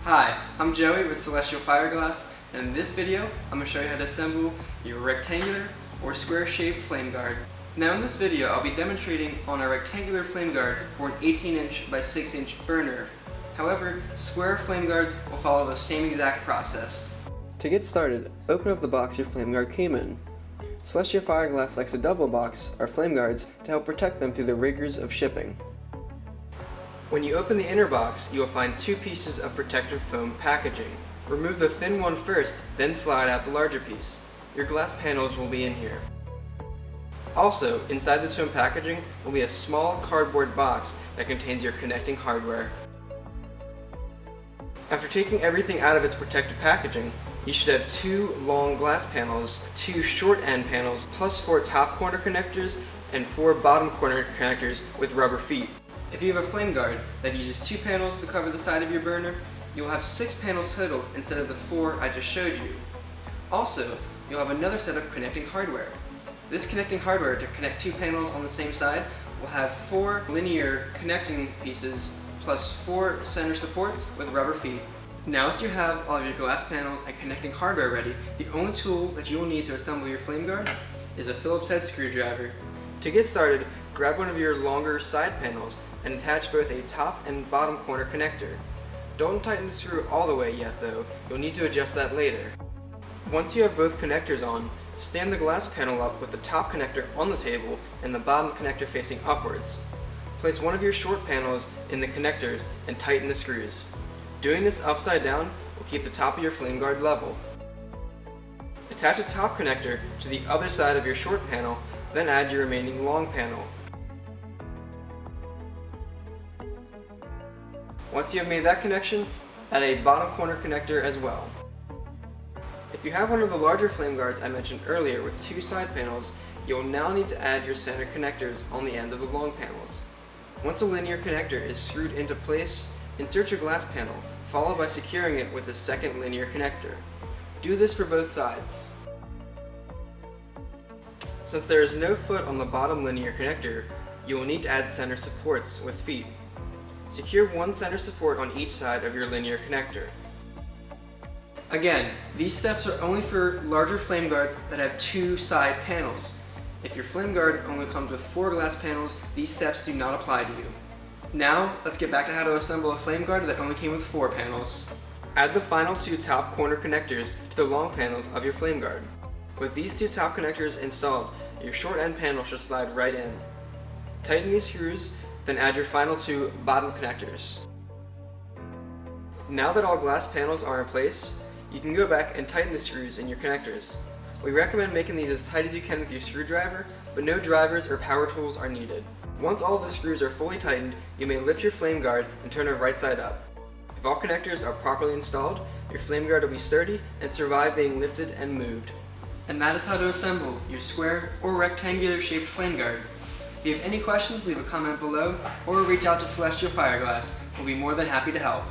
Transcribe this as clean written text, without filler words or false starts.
Hi, I'm Joey with Celestial Fireglass, and in this video, I'm going to show you how to assemble your rectangular or square-shaped flame guard. Now in this video, I'll be demonstrating on a rectangular flame guard for an 18-inch by 6-inch burner. However, square flame guards will follow the same exact process. To get started, open up the box your flame guard came in. Celestial Fireglass likes to double box our flame guards to help protect them through the rigors of shipping. When you open the inner box, you will find two pieces of protective foam packaging. Remove the thin one first, then slide out the larger piece. Your glass panels will be in here. Also, inside this foam packaging will be a small cardboard box that contains your connecting hardware. After taking everything out of its protective packaging, you should have two long glass panels, two short end panels, plus 4 top corner connectors and 4 bottom corner connectors with rubber feet. If you have a flame guard that uses 2 panels to cover the side of your burner, you'll have 6 panels total instead of the 4 I just showed you. Also, you'll have another set of connecting hardware. This connecting hardware to connect 2 panels on the same side will have 4 linear connecting pieces plus 4 center supports with rubber feet. Now that you have all of your glass panels and connecting hardware ready, the only tool that you will need to assemble your flame guard is a Phillips head screwdriver. To get started, grab one of your longer side panels and attach both a top and bottom corner connector. Don't tighten the screw all the way yet though, you'll need to adjust that later. Once you have both connectors on, stand the glass panel up with the top connector on the table and the bottom connector facing upwards. Place one of your short panels in the connectors and tighten the screws. Doing this upside down will keep the top of your flame guard level. Attach a top connector to the other side of your short panel, then add your remaining long panel. Once you have made that connection, add a bottom corner connector as well. If you have one of the larger flame guards I mentioned earlier with 2 side panels, you will now need to add your center connectors on the end of the long panels. Once a linear connector is screwed into place, insert your glass panel, followed by securing it with a second linear connector. Do this for both sides. Since there is no foot on the bottom linear connector, you will need to add center supports with feet. Secure one center support on each side of your linear connector. Again, these steps are only for larger flame guards that have 2 side panels. If your flame guard only comes with 4 glass panels, these steps do not apply to you. Now, let's get back to how to assemble a flame guard that only came with 4 panels. Add the final 2 top corner connectors to the long panels of your flame guard. With these 2 top connectors installed, your short end panel should slide right in. Tighten these screws, then add your final 2 bottom connectors. Now that all glass panels are in place, you can go back and tighten the screws in your connectors. We recommend making these as tight as you can with your screwdriver, but no drivers or power tools are needed. Once all of the screws are fully tightened, you may lift your flame guard and turn it right side up. If all connectors are properly installed, your flame guard will be sturdy and survive being lifted and moved. And that is how to assemble your square or rectangular shaped flame guard. If you have any questions, leave a comment below or reach out to Celestial Fireglass. We'll be more than happy to help.